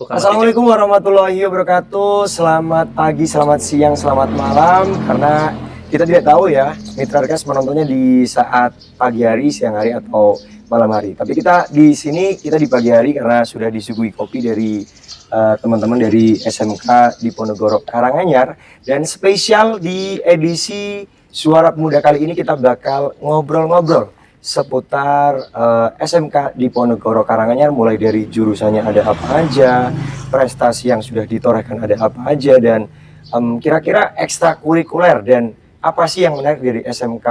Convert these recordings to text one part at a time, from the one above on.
Assalamualaikum warahmatullahi wabarakatuh. Selamat pagi, selamat siang, selamat malam. Karena kita tidak tahu ya, Mitra Rekas menontonnya di saat pagi hari, siang hari, atau malam hari. Tapi kita di sini, kita di pagi hari karena sudah disuguhi kopi dari teman-teman dari SMK Diponegoro Karanganyar. Dan spesial di edisi Suara Pemuda kali ini kita bakal ngobrol-ngobrol seputar SMK Diponegoro Karanganyar, mulai dari jurusannya ada apa aja, prestasi yang sudah ditorehkan ada apa aja, dan kira-kira ekstrakurikuler dan apa sih yang menarik dari SMK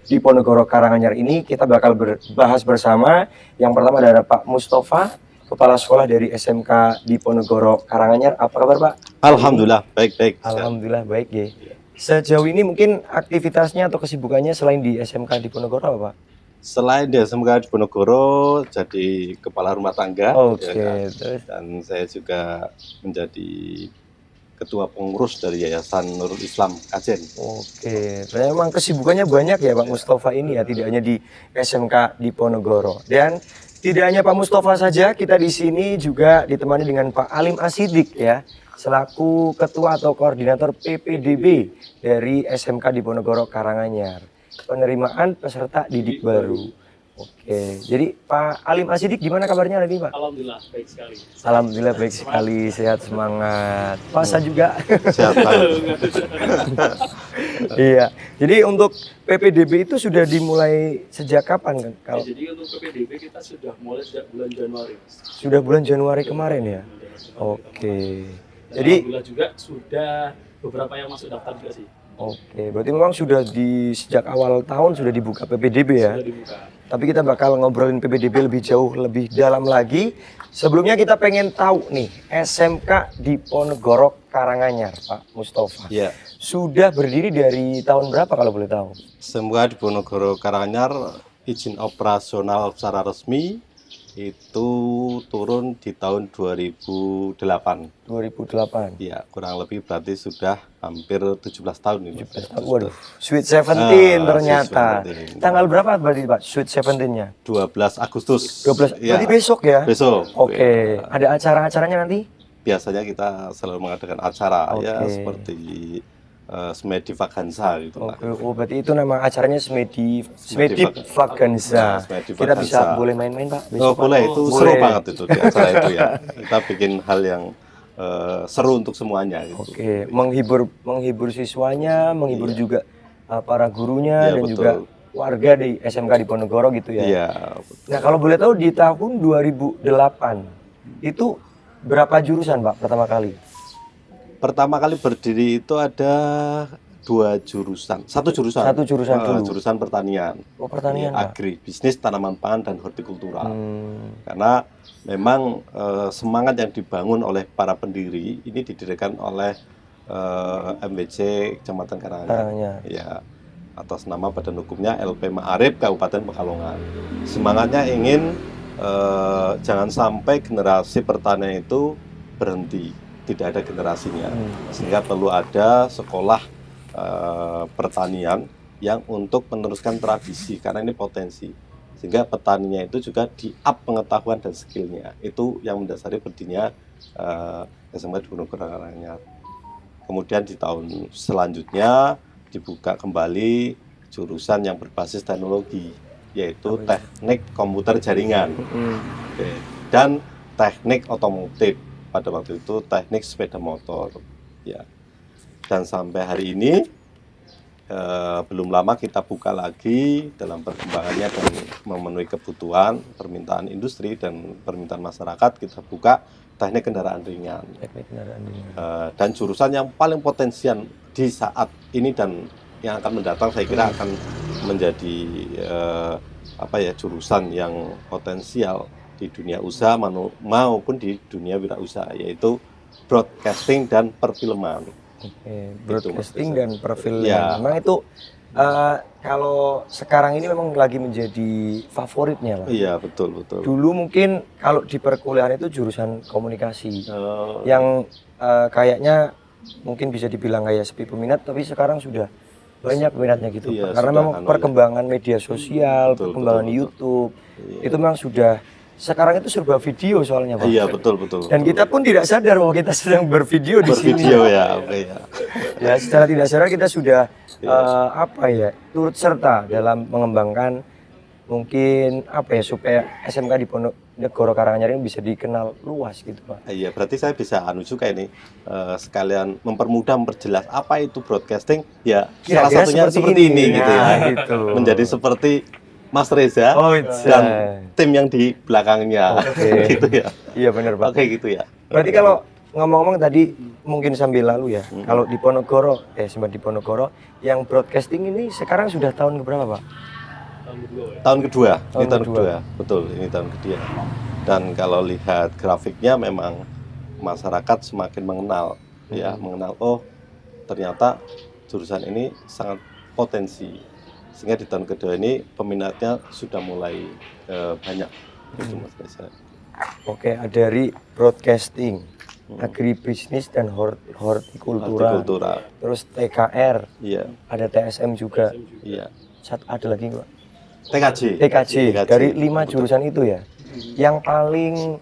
Diponegoro Karanganyar ini kita bakal bahas bersama. Yang pertama ada Pak Mustafa, Kepala Sekolah dari SMK Diponegoro Karanganyar. Apa kabar Pak? Alhamdulillah, baik-baik. Alhamdulillah baik ya. Sejauh ini mungkin aktivitasnya atau kesibukannya selain di SMK Diponegoro apa Pak? Selain di SMK Diponegoro jadi kepala rumah tangga, Oke, ya kan? terus? Dan saya juga menjadi ketua pengurus dari Yayasan Nurul Islam Kajen. Oke, memang kesibukannya banyak ya Pak Mustafa ini ya, tidak hanya di SMK Diponegoro. Dan tidak hanya Pak Mustafa saja, kita di sini juga ditemani dengan Pak Alim Asidik ya, selaku ketua atau koordinator PPDB dari SMK Diponegoro Karanganyar. Penerimaan peserta didik baru. Oke, jadi Pak Alim Asidik gimana kabarnya hari ini Pak? Alhamdulillah baik sekali. Alhamdulillah baik sekali, sehat, semangat. Puasa juga. Sehat banget. Iya, jadi untuk PPDB itu sudah dimulai sejak kapan kan? Kalau Jadi untuk PPDB kita sudah mulai sejak bulan Januari. sudah bulan Januari kemarin ya? Oke, Dan jadi alhamdulillah juga sudah beberapa yang masuk daftar juga sih. oke, berarti memang sudah sejak awal tahun sudah dibuka PPDB ya? Sudah dibuka. Tapi kita bakal ngobrolin PPDB lebih jauh, lebih dalam lagi. Sebelumnya kita pengen tahu nih, SMK Diponegoro Karanganyar, Pak Mustafa. Ya, Sudah berdiri dari tahun berapa kalau boleh tahu? SMK Diponegoro Karanganyar izin operasional secara resmi itu turun di tahun 2008. 2008. Ya, kurang lebih berarti sudah hampir 17 tahun ini. 17 tahun. Waduh, Sweet 17 ternyata. Sweet 17. Tanggal berapa berarti Pak Sweet 17-nya? 12 Agustus. 12. Ya, Berarti besok ya? besok. Oke. Ada acara-acaranya nanti? Biasanya kita selalu mengadakan acara ya Oke. seperti Smedi Vaganza gitu lah. Oke. Oh, berarti itu nama acaranya Smedi Smedi Vaganza. Smedi Kita bisa Vaganza. boleh main-main Pak? Oh, Pak? boleh, itu Boleh. seru banget itu di acara itu ya. Kita bikin hal yang seru untuk semuanya gitu. Oke, menghibur siswanya, menghibur juga para gurunya Iya, dan betul. juga warga di SMK Diponegoro gitu ya. Iya. Nah, kalau boleh tahu di tahun 2008 itu berapa jurusan Pak pertama kali? Pertama kali berdiri itu ada dua jurusan. Satu jurusan. Satu jurusan dulu. Jurusan pertanian. Oh, pertanian Pak. Agri, bisnis tanaman pangan dan hortikultura. Hmm, Karena memang semangat yang dibangun oleh para pendiri ini didirikan oleh MBC Kecamatan Karanganyar. Karanganyar. Ya, atas nama badan hukumnya LP Ma'arif Kabupaten Pekalongan. Semangatnya ingin jangan sampai generasi pertanian itu berhenti, tidak ada generasinya, sehingga perlu ada sekolah pertanian yang untuk meneruskan tradisi, karena ini potensi, sehingga petaninya itu juga di-up pengetahuan dan skillnya. Itu yang mendasari berdirinya SMK Diponegoro Karanganyar. Kemudian di tahun selanjutnya dibuka kembali jurusan yang berbasis teknologi, yaitu teknik komputer jaringan. Oke. Dan teknik otomotif, pada waktu itu teknik sepeda motor ya. Dan sampai hari ini belum lama kita buka lagi dalam perkembangannya dan memenuhi kebutuhan permintaan industri dan permintaan masyarakat, kita buka teknik kendaraan ringan. teknik kendaraan ringan. Dan jurusan yang paling potensial di saat ini dan yang akan mendatang saya kira akan menjadi jurusan yang potensial di dunia usaha maupun di dunia wirausaha, yaitu broadcasting dan perfilman. Oke, broadcasting Mas. dan perfilman. Ya. Memang itu kalau sekarang ini memang lagi menjadi favoritnya lah. Iya, betul. Dulu mungkin kalau di perkuliahan itu jurusan komunikasi Eh, yang kayaknya mungkin bisa dibilang kayak sepi peminat, tapi sekarang sudah banyak peminatnya gitu. Iya, Karena sudah memang perkembangan media sosial, Betul, perkembangan betul. YouTube, Iya. itu memang sudah sekarang itu serba video soalnya Pak. Iya, betul. Dan kita pun tidak sadar bahwa kita sedang bervideo di sini. bervideo ya, oke ya. Ya, secara tidak sadar kita sudah turut serta dalam mengembangkan mungkin supaya SMK di Ponorogo Karanganyar ini bisa dikenal luas gitu Pak. Iya, berarti saya bisa juga ini sekalian memperjelas apa itu broadcasting. Ya, salah Kira-kira satunya seperti ini gitu ya. Gitu. Menjadi seperti Mas Reza dan tim yang di belakangnya. Oke. Gitu ya. Iya benar Pak. Oke gitu ya. Berarti kalau ngomong-ngomong tadi mungkin sambil lalu ya, kalau di Ponorogo, sempat di Ponorogo, yang broadcasting ini sekarang sudah tahun keberapa Pak? Tahun kedua. Ini Tahun tahun kedua. kedua. Betul, ini tahun kedua. Dan kalau lihat grafiknya memang masyarakat semakin mengenal ya, mengenal ternyata jurusan ini sangat potensi. Sehingga di tahun kedua ini peminatnya sudah mulai banyak gitu Mas Reza. Oke, dari broadcasting, agribisnis dan hortikultura. Terus TKR, Iya, ada TSM juga. iya. Ada lagi nggak? TKJ. Dari 5 jurusan itu ya. Yang paling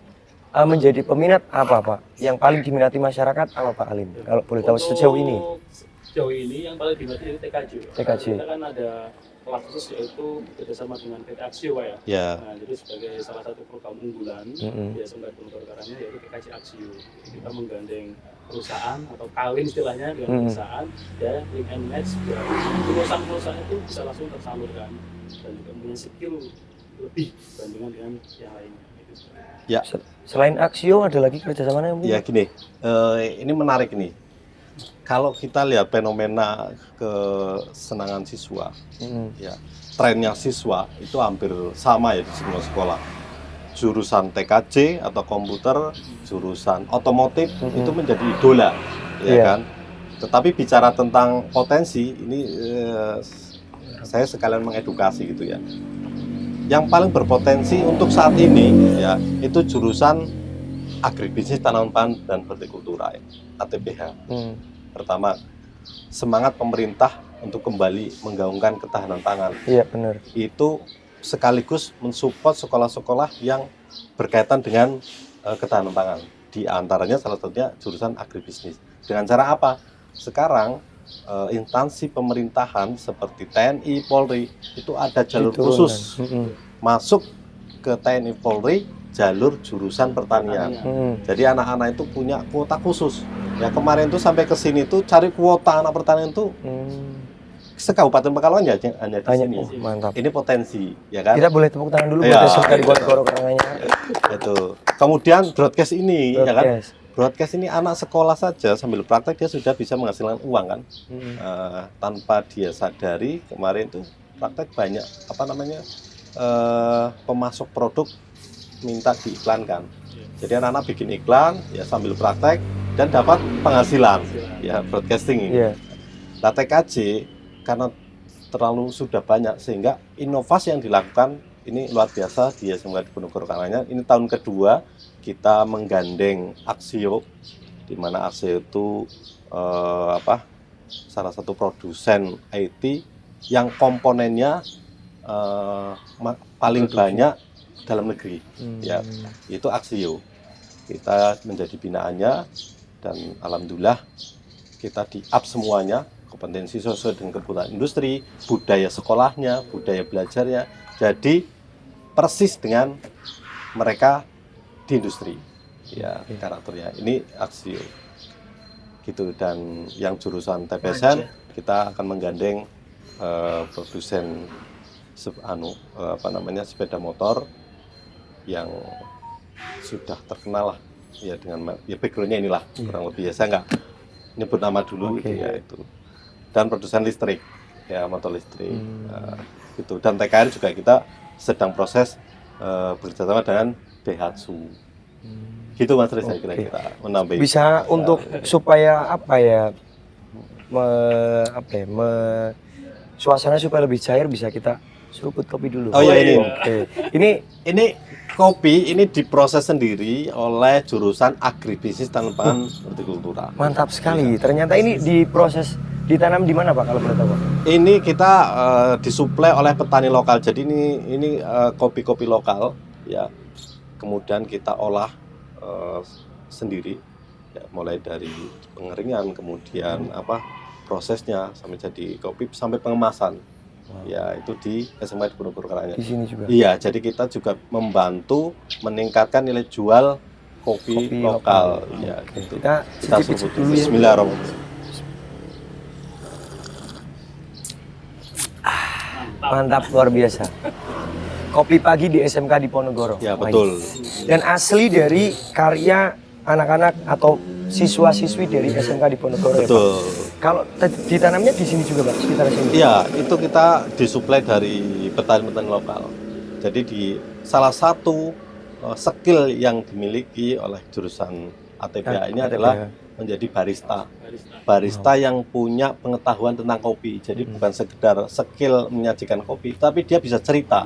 menjadi peminat apa Pak? Yang paling diminati masyarakat apa Pak Alim? Kalau boleh tahu sejauh ini. Sejauh ini yang paling diminati itu TKJ. TKJ. Kita kan ada kelas khusus yaitu bekerjasama dengan PT Aksio Pak ya. Ya. Nah, jadi sebagai salah satu program unggulan di SMK Ponorogo Karanganyar yaitu TKJ Aksio. Kita menggandeng perusahaan atau kawin istilahnya dengan perusahaan dan link and match biar perusahaan itu bisa langsung tersalurkan dan juga punya skill lebih dibandingkan dengan yang lainnya. Gitu. Ya. Selain Aksio ada lagi kerjasama yang Ya gini, ini menarik nih. Kalau kita lihat fenomena kesenangan siswa, ya trennya siswa itu hampir sama ya di semua sekolah. Jurusan TKJ atau komputer, jurusan otomotif itu menjadi idola, ya kan. Tetapi bicara tentang potensi, ini saya sekalian mengedukasi gitu ya. Yang paling berpotensi untuk saat ini ya itu jurusan agribisnis tanaman pangan dan hortikultura, ATPH. Pertama, semangat pemerintah untuk kembali menggaungkan ketahanan pangan. Iya benar. Itu sekaligus mensupport sekolah-sekolah yang berkaitan dengan ketahanan pangan. Di antaranya salah satunya jurusan agribisnis. Dengan cara apa? Sekarang instansi pemerintahan seperti TNI, Polri itu ada jalur khusus masuk ke TNI, Polri jalur jurusan pertanian. Jadi anak-anak itu punya kuota khusus. Ya kemarin tuh sampai ke sini tuh cari kuota anak pertanian tuh sekabupaten Pekalongan ya hanya di sini. Mantap. Ini potensi, ya kan? Kita boleh tepuk tangan dulu buat SMK di Ponorogo Karanganyar. Itu. Kemudian broadcast ini, ya kan? Broadcast. Broadcast ini anak sekolah saja sambil praktek dia sudah bisa menghasilkan uang kan? Tanpa dia sadari kemarin tuh praktek banyak pemasok produk minta diiklankan. Jadi anak-anak bikin iklan ya sambil praktek dan dapat penghasilan ya broadcasting ini. Nah TKJ karena terlalu sudah banyak sehingga inovasi yang dilakukan ini luar biasa di SMK di Ponorogo Karanganyar. Ini tahun kedua kita menggandeng Aksio, di mana Aksio itu salah satu produsen IT yang komponennya paling banyak dalam negeri, ya itu Aksio. Kita menjadi binaannya dan alhamdulillah kita di-up semuanya, kompetensi sesuai dengan kebutuhan industri, budaya sekolahnya, budaya belajarnya, jadi persis dengan mereka di industri, ya karakternya. Ini Aksio, gitu. Dan yang jurusan TPSN kita akan menggandeng produsen sepeda motor yang sudah terkenal lah ya dengan ya backgroundnya inilah kurang lebih ya, saya nggak nyebut nama dulu ya itu, dan produsen listrik ya motor listrik gitu. Dan TKR juga kita sedang proses bekerjasama dengan Daihatsu gitu Mas Reza, kira-kira menambah bisa untuk supaya suasana supaya lebih cair bisa kita seruput kopi dulu. Oh iya ini. Oke. Ini kopi ini diproses sendiri oleh jurusan agribisnis tanaman pangan hortikultura. Mantap sekali. Ternyata ini diproses ditanam di mana Pak kalau boleh tahu Pak? Ini kita disuplai oleh petani lokal. Jadi ini kopi-kopi lokal ya. kemudian kita olah sendiri, ya, mulai dari pengeringan, kemudian prosesnya sampai jadi kopi sampai pengemasan. Ya itu di SMK Diponegoro Karanganyar. Di sini juga. Iya, jadi kita juga membantu meningkatkan nilai jual kopi lokal. Ya, Oke. gitu. Kita cicip dulu ya. Bismillahirrahmanirrahim. Mantap, luar biasa. Kopi pagi di SMK Diponegoro. Ya, betul. Dan asli dari karya anak-anak atau siswa-siswi dari SMK Diponegoro ya, Pak? Betul. Kalau ditanamnya di sini juga, Pak, sekitar sini. Iya, itu kita disuplai dari petani-petani lokal. Jadi di salah satu skill yang dimiliki oleh jurusan ATPA ini adalah menjadi barista. Barista yang punya pengetahuan tentang kopi. Jadi bukan sekedar skill menyajikan kopi, tapi dia bisa cerita.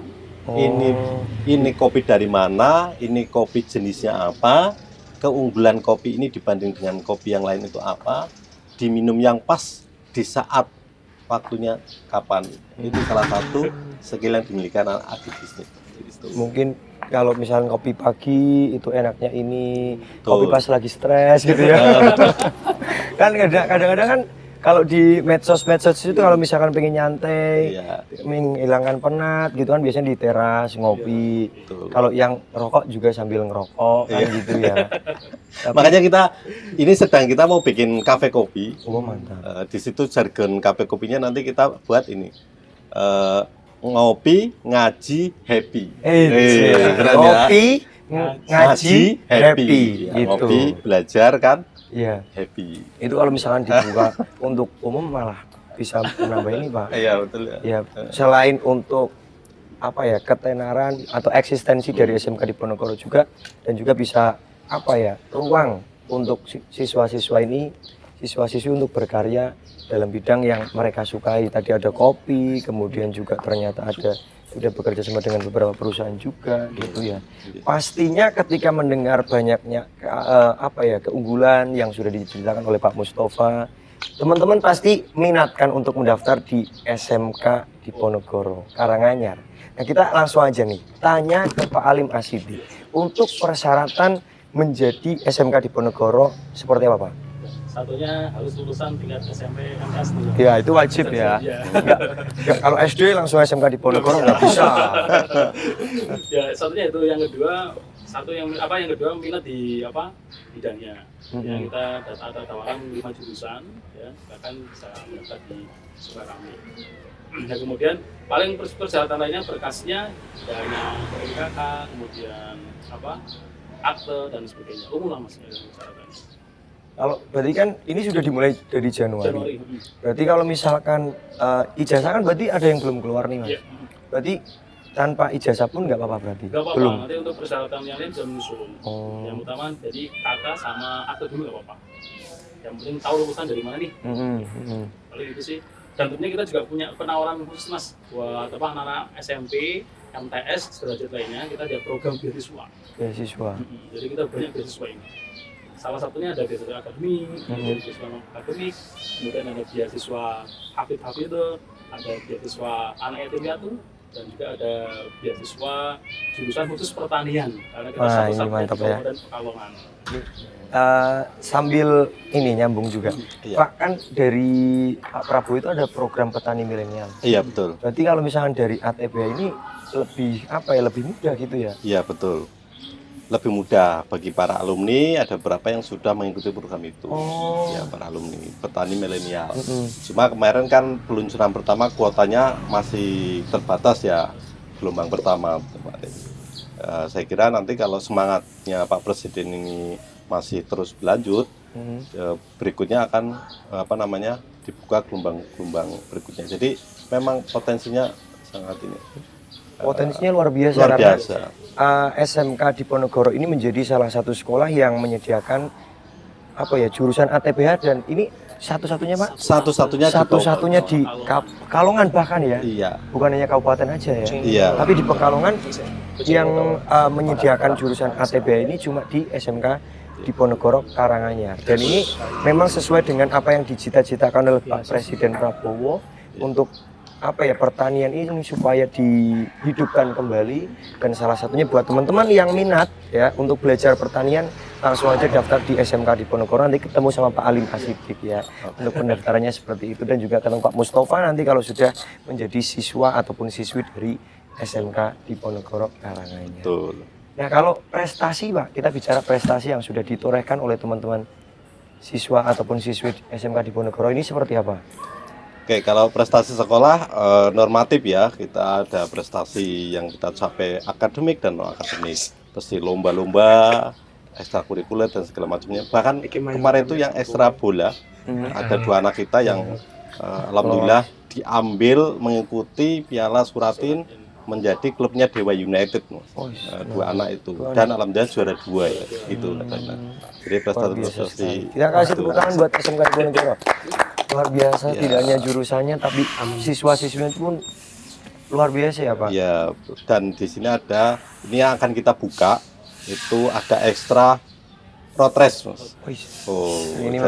Ini kopi dari mana, ini kopi jenisnya apa, keunggulan kopi ini dibanding dengan kopi yang lain itu apa, diminum yang pas di saat waktunya kapan. Itu salah satu skill yang dimiliki anak agribisnis. Mungkin kalau misalnya kopi pagi itu enaknya ini, Betul. kopi pas lagi stres gitu ya. Kan kadang-kadang kan kalau di medsos itu kalau misalkan pengen nyantai, Iya. menghilangkan penat gitu kan biasanya di teras ngopi. Betul. Kalau yang rokok juga sambil ngerokok kan Iya. gitu ya. Makanya kita mau bikin kafe kopi. Oh, mantap. Di situ jargon kafe kopinya nanti kita buat ini. Ngopi, ngaji, happy. Keren ya. Ngopi, ngaji, happy. Ya, Gitu. ngopi, belajar kan, Iya. happy. Itu kalau misalkan dibuka untuk umum malah bisa menambah ini, Pak. Iya betul ya. Ya, selain untuk ketenaran atau eksistensi dari SMK Diponegoro juga, dan juga bisa ruang untuk siswa-siswi untuk berkarya dalam bidang yang mereka sukai. Tadi ada kopi, kemudian juga ternyata sudah bekerja sama dengan beberapa perusahaan juga gitu ya. Pastinya ketika mendengar banyaknya keunggulan yang sudah diceritakan oleh Pak Mustafa, teman-teman pasti minatkan untuk mendaftar di SMK Diponegoro Karanganyar. Nah, kita langsung aja nih tanya ke Pak Alim Asidi untuk persyaratan menjadi SMK Diponegoro seperti apa, Pak? Satunya harus lulusan tingkat SMP MTS dulu. Ya, itu wajib ya. Iya. Ya, kalau SD langsung SMK Diponegoro nggak bisa. Ya, satunya itu. Yang kedua, minat di bidangnya. Ya, kita ada tawaran 5 jurusan, ya, bahkan bisa mendaftar di Sukarame. Ya, kemudian paling persyaratan lainnya berkasnya ya hanya PKK, kemudian akte dan sebagainya. Umum lah maksudnya persyaratannya. Kalau berarti kan ini sudah dimulai dari Januari. Berarti kalau misalkan ijazah kan berarti ada yang belum keluar nih, Mas. Iya. Berarti tanpa ijazah pun nggak apa-apa berarti. Nggak apa-apa, Belum. nanti untuk persyaratan yang lain bisa menyusul. Oh. Yang utama jadi kakak sama akte dulu nggak apa-apa. Yang penting tahu lulusan dari mana nih. Paling itu sih. Dan tentunya kita juga punya penawaran khusus, Mas, buat anak-anak SMP, MTS, derajat lainnya. Kita ada program beasiswa. Beasiswa. Jadi kita banyak beasiswa ini. Salah satunya ada beasiswa akademik, beasiswa akademik, kemudian ada beasiswa hafid itu, ada beasiswa anak yatim piatu, dan juga ada beasiswa jurusan khusus pertanian. Karena kita satu-satunya di Kabupaten Pekalongan. Sambil ini nyambung juga, Iya. Pak, kan dari Pak Prabowo itu ada program petani milenial. Iya betul. Berarti kalau misalkan dari ATPA ini lebih mudah gitu ya? Iya betul. Lebih mudah bagi para alumni, ada beberapa yang sudah mengikuti program itu. Oh. Ya, para alumni petani milenial. Cuma kemarin kan peluncuran pertama kuotanya masih terbatas ya, gelombang pertama kemarin. Saya kira nanti kalau semangatnya Pak Presiden ini masih terus berlanjut, berikutnya akan dibuka gelombang berikutnya. Jadi memang potensinya sangat ini. Potensinya luar biasa. Luar karena biasa. SMK Diponegoro ini menjadi salah satu sekolah yang menyediakan jurusan ATPH, dan ini satu-satunya, Pak? Satu-satunya di Pekalongan bahkan ya? Iya. Bukan hanya kabupaten aja ya? Iya. Tapi di Pekalongan yang menyediakan jurusan ATPH ini cuma di SMK Diponegoro Karanganyar. Dan ini memang sesuai dengan apa yang dicita-citakan oleh Pak Presiden Prabowo untuk apa ya, pertanian ini supaya dihidupkan kembali, dan salah satunya buat teman-teman yang minat ya untuk belajar pertanian, langsung aja daftar di SMK Diponegoro, nanti ketemu sama Pak Alim Asidik ya. Untuk pendaftarannya seperti itu, dan juga ketemu Pak Mustafa nanti kalau sudah menjadi siswa ataupun siswi dari SMK Diponegoro Karanganyar. Betul. Nah, kalau prestasi Pak, kita bicara prestasi yang sudah ditorehkan oleh teman-teman siswa ataupun siswi SMK Diponegoro ini seperti apa? Oke, kalau prestasi sekolah normatif ya, kita ada prestasi yang kita capai akademik dan non akademik, pasti lomba-lomba, ekstrakurikuler dan segala macamnya. Bahkan kemarin itu yang ekstra bola, ada 2 anak kita yang alhamdulillah diambil mengikuti Piala Suratin menjadi klubnya Dewa United, dua anak itu, dan alhamdulillah juara 2 ya, itu katanya. Jadi prestasi. Kita kasih tepuk tangan buat SMK Diponegoro. Luar biasa, tidak hanya jurusannya tapi siswa-siswinya pun luar biasa ya Pak. Ya, dan di sini ada, ini yang akan kita buka, itu ada ekstra road race, Mas. Oh, ini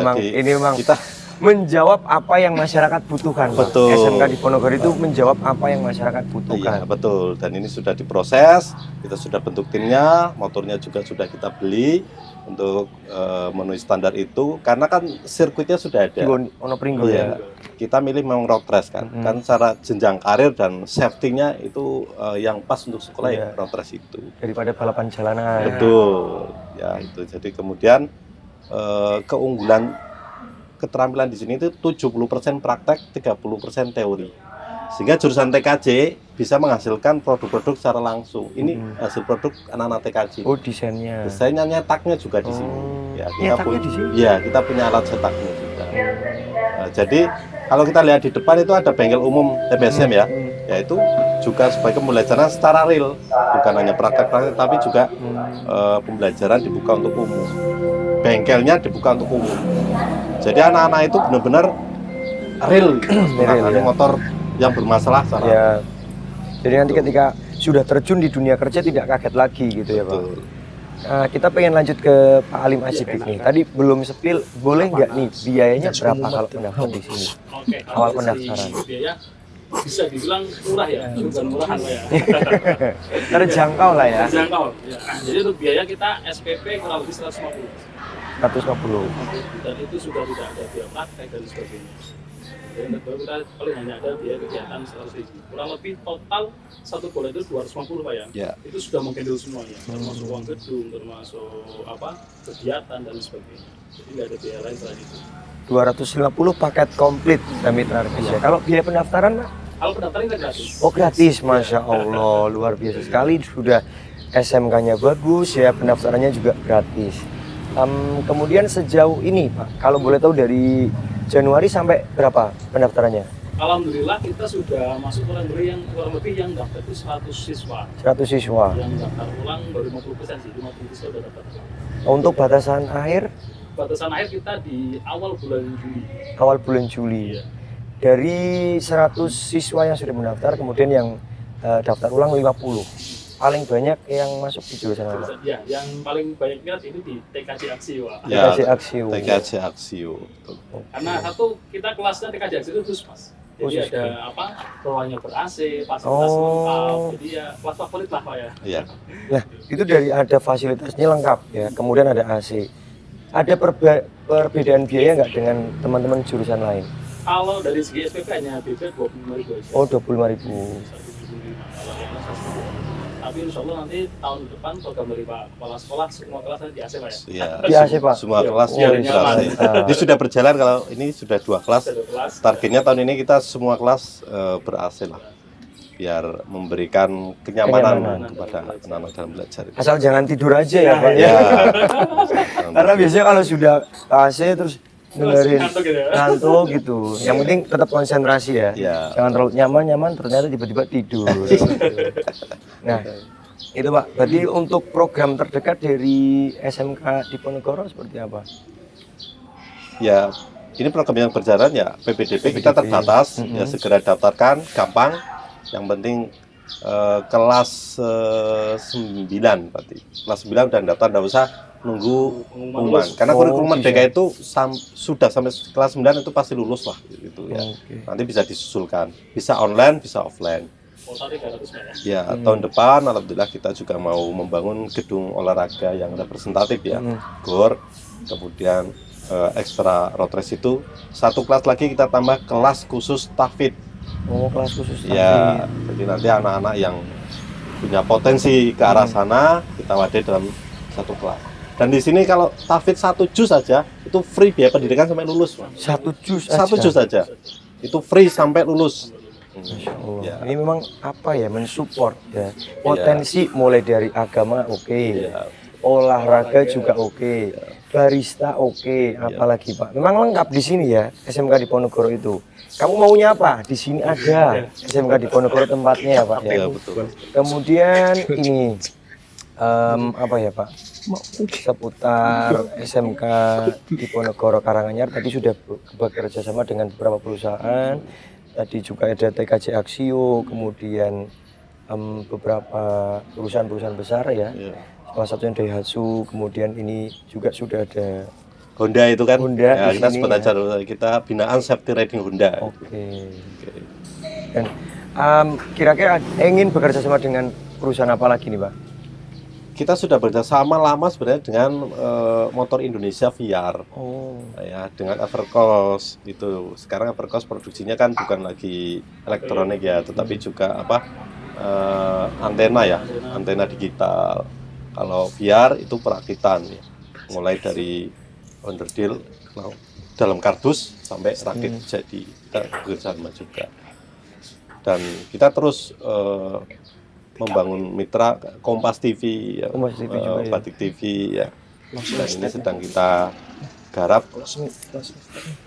memang kita menjawab apa yang masyarakat butuhkan. Betul. SMK Diponegoro itu menjawab apa yang masyarakat butuhkan. Iya, betul. Dan ini sudah diproses, kita sudah bentuk timnya, motornya juga sudah kita beli untuk memenuhi standar itu, karena kan sirkuitnya sudah ada. Ono Pringgo ya. Kita milih memang road race kan, kan secara jenjang karir dan safety-nya itu yang pas untuk sekolah ya road race itu. Daripada balapan jalanan. Betul, ya itu. Jadi kemudian keunggulan keterampilan di sini itu 70% praktek, 30% teori. Sehingga jurusan TKJ bisa menghasilkan produk-produk secara langsung. Ini hasil produk anak-anak TKJ. Oh, desainnya. Desainnya, nyetaknya juga di sini. Ya, nyetaknya di sini. Ya, kita punya alat cetaknya juga. Nah, jadi kalau kita lihat di depan itu ada bengkel umum TBSM ya. Yaitu juga sebagai pembelajaran secara real, bukan hanya praktek-praktek tapi juga pembelajaran dibuka untuk umum. Bengkelnya dibuka untuk umum. Jadi anak-anak itu benar-benar real menangani motor yang bermasalah secara. Ya. Jadi nanti ketika sudah terjun di dunia kerja tidak kaget lagi gitu ya Pak. Betul. Nah, kita pengen lanjut ke Pak Alim Asidik nih. Tadi belum sepil, boleh nggak nih biayanya berapa kalau pendaftar di sini? Oke, Awal pendaftaran. Biaya bisa dibilang murah ya, bukan murahan Pak ya. Terjangkau lah ya. Terjangkau. Ya. Jadi untuk biaya kita SPP kurang lebih 150. 150. Dan itu sudah tidak ada biaya praktek dan sebagainya. Jadi kita paling hanya ada biaya kegiatan 100.000. Kurang lebih total satu bola itu 250 Pak ya. Ya. Itu sudah menghandle semuanya, termasuk uang gedung, termasuk kegiatan dan sebagainya. Jadi nggak ada biaya lain selain itu. 250 paket komplit Mitra Arvisia. Kalau biaya pendaftaran Pak? Kalau pendaftaran kita gratis. Oh gratis, Masya Allah, luar biasa sekali. Sudah SMK-nya bagus ya, pendaftarannya juga gratis. Kemudian sejauh ini Pak, kalau boleh tahu dari Januari sampai berapa pendaftarannya? Alhamdulillah kita sudah masuk kategori yang kurang lebih yang daftar itu 100 siswa. 100 siswa. Yang daftar ulang baru 50% sih, 50 siswa sudah daftar ulang. Untuk batasan akhir? Batasan akhir kita di awal bulan Juli. Awal bulan Juli. Iya. Dari 100 siswa yang sudah mendaftar, kemudian yang daftar ulang 50. Paling banyak yang masuk di jurusan apa? Ya, yang paling banyak minat ini di TKJ Aksio. Ya, TKJ Aksio. TKJ Aksio. Karena satu kita kelasnya TKJ Aksio itu khusus Mas. Jadi ada ruangnya ber-AC, fasilitas lengkap. Jadi ya kelas favorit lah Pak ya. Iya. Nah, itu dari ada fasilitasnya lengkap ya, kemudian ada AC. Ada perbedaan biaya nggak dengan teman-teman jurusan lain? Kalau dari segi SPP hanya beda 25.000 aja. Oh, 25.000. 175. Tapi insya Allah nanti tahun depan program dari Pak Kepala Sekolah semua kelas nanti di AC Pak ya? Iya. Di AC Pak? Semua Iya. kelasnya Oh, di nyaman. AC. Ini sudah berjalan, kalau ini sudah 2 kelas. Ada kelas. Targetnya tahun ini kita semua kelas ber-AC lah. Biar memberikan kenyamanan kepada anak-anak dalam belajar. Asal jangan tidur aja ya Pak. Ya. Karena biasanya kalau sudah AC terus dengerin ngantuk gitu ya. ngantuk gitu. Yang penting tetap konsentrasi ya. Ya. Jangan terlalu nyaman ternyata tiba-tiba tidur. Nah, itu Pak. Berarti untuk program terdekat dari SMK Diponegoro seperti apa? Ya, ini program yang berjalan ya PPDB kita terbatas, ya segera daftarkan, gampang. Yang penting kelas 9 berarti. Kelas 9 udah daftar, nggak usah nunggu pengumuman. Karena kurikulum Merdeka itu sudah sampai kelas 9 itu pasti lulus lah gitu ya. Nanti bisa disusulkan. Bisa online, bisa offline. Ya, tahun depan alhamdulillah kita juga mau membangun gedung olahraga yang representatif ya. GOR, kemudian ekstra road race itu satu kelas lagi kita tambah kelas khusus tahfidz. Oh, kelas khusus tahfidz. Ya, jadi nanti anak-anak yang punya potensi ke arah sana kita wadai dalam satu kelas. Dan di sini kalau tahfidz 1 juz saja itu free biaya pendidikan sampai lulus, Mas. 1 juz aja. 1 juz saja. Itu free sampai lulus. Masya Allah. Ya. Ini memang apa ya, mensupport ya. Potensi mulai dari agama olahraga juga barista apalagi Pak. Memang lengkap di sini ya, SMK Diponegoro itu. Kamu maunya apa? Di sini ada SMK Diponegoro tempatnya ya Pak ya. Ya, betul. Kemudian ini apa ya Pak? Seputar SMK Diponegoro Karanganyar tadi sudah bekerja sama dengan beberapa perusahaan. Tadi juga ada TKJ Aksio, kemudian beberapa perusahaan-perusahaan besar ya. Salah satunya Daihatsu, kemudian ini juga sudah ada Honda itu kan. Honda Ya, kita sini, sebut aja kita binaan safety riding Honda. Oke. Dan kira-kira ingin bekerja sama dengan perusahaan apa lagi nih Pak? Kita sudah bekerjasama lama sebenarnya dengan Motor Indonesia VR. Ya, dengan Evercost itu. Sekarang Evercost produksinya kan bukan lagi elektronik ya, tetapi juga antena ya, antena digital. Kalau VR itu perakitan ya. Mulai dari onderdil dalam kardus sampai rakit jadi. Kita bekerjasama juga. Dan kita terus membangun mitra Kompas TV, ya, Kompas TV juga, ya. Batik TV ya. Dan ini sedang kita garap.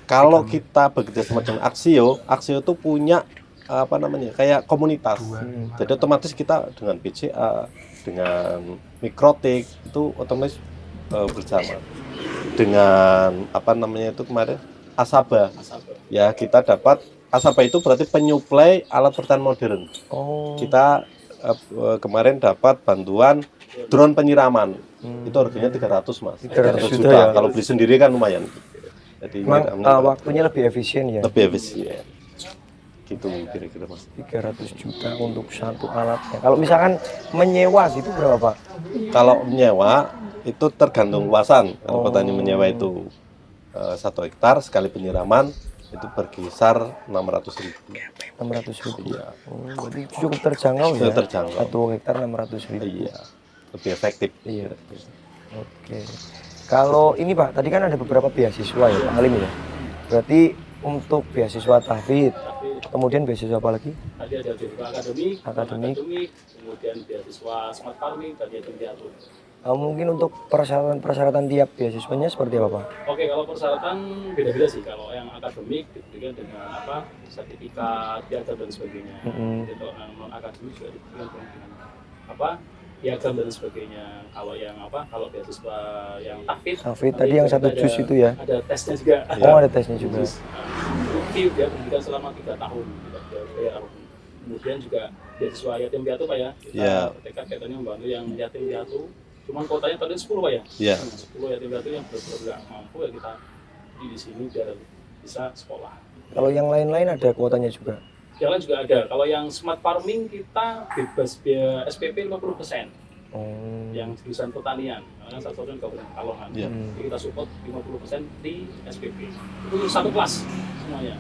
Kalau kita bekerja sama dengan Aksio itu punya apa namanya kayak komunitas. Jadi otomatis kita dengan PCA, dengan Mikrotik itu otomatis bersama. Dengan apa namanya itu kemarin Asaba. Ya kita dapat Asaba itu berarti penyuplai alat pertanian modern. Kita kemarin dapat bantuan drone penyiraman. Itu harganya 300 Mas. 300 juta. Ya. Kalau beli sendiri kan lumayan. Jadi waktunya lebih efisien ya. Lebih efisien. Gitu kira-kira Mas. 300 juta untuk satu alatnya. Kalau misalkan menyewa gitu berapa Pak? Kalau menyewa itu tergantung luasan. Kalau petani menyewa itu 1 hektar sekali penyiraman itu berkisar 600.000. 600.000. Iya. Berarti cukup terjangkau ya. Terjangkau. 1 hektar 600.000. Iya. Lebih efektif. Iya. Oke. Kalau ini Pak, tadi kan ada beberapa beasiswa ya Pak Halim ya. Berarti untuk beasiswa tahfidz, kemudian beasiswa apa lagi? Tadi ada beasiswa akademik, kemudian beasiswa smart farming dan yatim piatu. Mungkin untuk persyaratan tiap beasiswanya seperti apa Pak? Oke, kalau persyaratan beda-beda sih. Kalau yang akademik diberikan dengan sertifikat, piagam dan sebagainya. Untuk non akademik juga diberikan dengan piagam dan sebagainya. Kalau yang kalau beasiswa yang tahfidz tadi yang 1 juz itu ya? Ada tesnya juga. Ada tesnya juga. Dia pendidikan selama 3 tahun. Kemudian juga beasiswa yatim piatu Pak ya. Kita tekad kaitannya membantu yang yatim piatu. Cuman kuotanya tadi 10 Pak ya? Iya. 10 yatim piatu yang benar-benar nggak mampu ya kita di sini biar bisa sekolah. Kalau yang lain-lain ada kuotanya juga? Yang lain juga ada. Kalau yang smart farming kita bebas biaya SPP 50%. Yang jurusan pertanian. Karena satu-satunya Kabupaten Pekalongan. Jadi kita support 50% di SPP. Itu 1 kelas semuanya.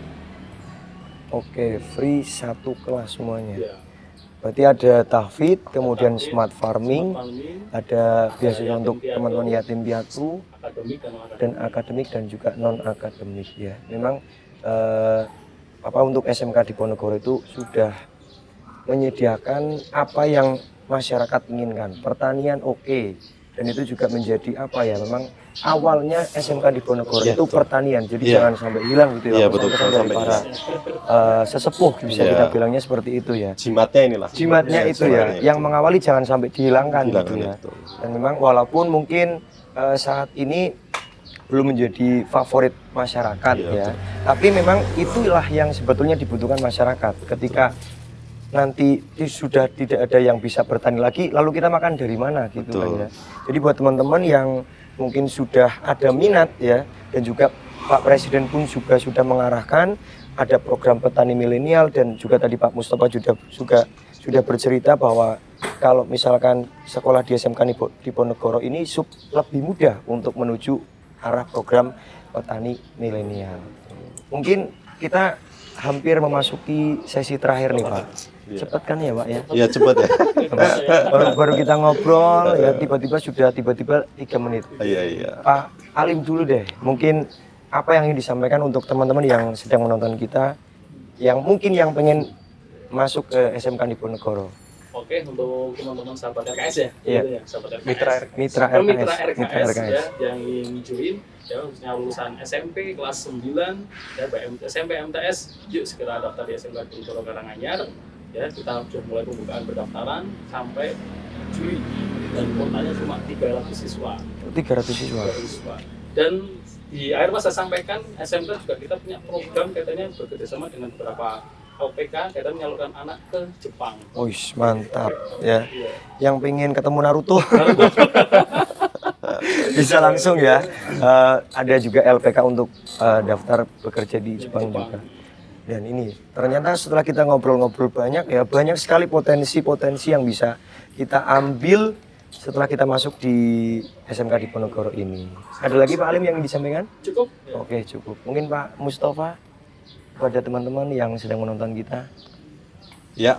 Oke, free 1 kelas semuanya. Iya. Berarti ada tahfidz, kemudian smart farming, ada beasiswa untuk teman-teman yatim piatu, dan akademik dan juga non akademik ya. Memang untuk SMK Diponegoro itu sudah menyediakan apa yang masyarakat inginkan. Pertanian dan itu juga menjadi memang awalnya SMK Diponegoro itu pertanian, jadi jangan sampai hilang gitu ya. Betul, dari para sesepuh bisa kita bilangnya seperti itu ya. Jimatnya itu ya, yang mengawali jangan sampai dihilangkan gitu ya. Dan memang walaupun mungkin saat ini belum menjadi favorit masyarakat ya, tapi memang itulah yang sebetulnya dibutuhkan masyarakat ketika nanti sudah tidak ada yang bisa bertani lagi, lalu kita makan dari mana gitu Betul. kan ya. Jadi buat teman-teman yang mungkin sudah ada minat ya, dan juga Pak Presiden pun juga sudah mengarahkan ada program petani milenial, dan juga tadi Pak Mustafa juga sudah bercerita bahwa kalau misalkan sekolah di SMK Diponegoro ini lebih mudah untuk menuju arah program petani milenial. Mungkin kita hampir memasuki sesi terakhir nih Pak. Iya. Cepet kan ya Pak ya? Iya cepat ya. Baru kita ngobrol ya tiba-tiba 3 menit. Iya. Pak Alim dulu deh, mungkin apa yang ingin disampaikan untuk teman-teman yang sedang menonton kita, yang mungkin yang pengen masuk ke SMK Diponegoro. Oke, untuk teman-teman sahabat RKS ya, Iya. gitu ya, sahabat RKS. Mitra Mitra RKS. RKS ya, yang ingin join ya, khususnya lulusan SMP kelas 9 ya, SMP MTS, yuk segera daftar di SMK Diponegoro Karanganyar ya. Kita sudah mulai pembukaan pendaftaran sampai Juli, dan kuotanya cuma 300 siswa. 300 siswa. Dan di akhir saya sampaikan, SMK juga kita punya program katanya bekerjasama dengan beberapa LPK, kita menyalurkan anak ke Jepang. Wih, mantap ya. Iya. Yang pengen ketemu Naruto bisa langsung ya. Ada juga LPK untuk daftar bekerja di Jepang juga. Dan ini ternyata setelah kita ngobrol-ngobrol banyak ya, banyak sekali potensi-potensi yang bisa kita ambil setelah kita masuk di SMK Diponegoro ini. Ada lagi Pak Alim yang disampaikan? Cukup? Ya. Oke, cukup. Mungkin Pak Mustafa kepada teman-teman yang sedang menonton kita. Ya,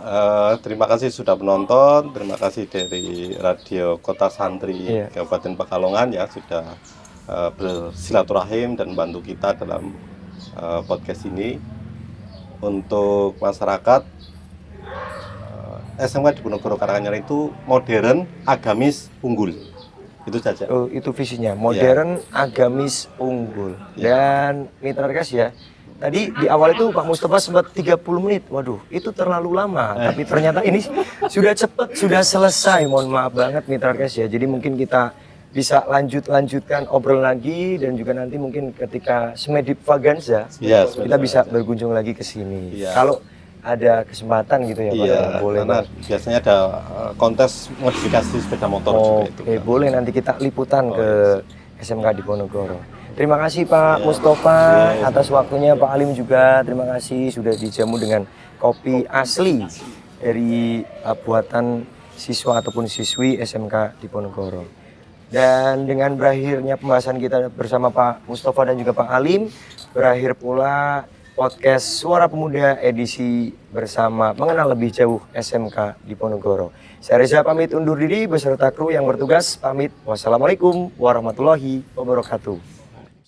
terima kasih sudah menonton. Terima kasih dari Radio Kota Santri Iya. Kabupaten Pekalongan ya sudah bersilaturahim dan bantu kita dalam podcast ini. Untuk masyarakat, SMK Diponegoro Karanganyar itu modern, agamis, unggul. Itu saja. Oh, itu visinya, modern, agamis, unggul. Dan mitra RKS ya. Tadi di awal itu Pak Mustafa sempat 30 menit. Waduh, itu terlalu lama. Tapi ternyata ini sudah cepat, sudah selesai. Mohon maaf banget mitra RKS ya. Jadi mungkin kita bisa lanjutkan obrolan lagi, dan juga nanti mungkin ketika Smedip Vaganza Iya, kita bisa berkunjung lagi ke sini. Iya. Kalau ada kesempatan gitu ya Pak, Iya, boleh karena Pak. biasanya ada kontes modifikasi sepeda motor juga itu. Oke, boleh nanti kita liputan ke SMK Diponegoro. Terima kasih Pak Iya. Mustafa Iya. atas waktunya, Pak Alim juga terima kasih sudah dijamu dengan kopi asli dari buatan siswa ataupun siswi SMK Diponegoro. Dan dengan berakhirnya pembahasan kita bersama Pak Mustafa dan juga Pak Alim, berakhir pula podcast Suara Pemuda edisi bersama mengenal lebih jauh SMK Diponegoro. Saya Reza pamit undur diri beserta kru yang bertugas pamit. Wassalamualaikum warahmatullahi wabarakatuh.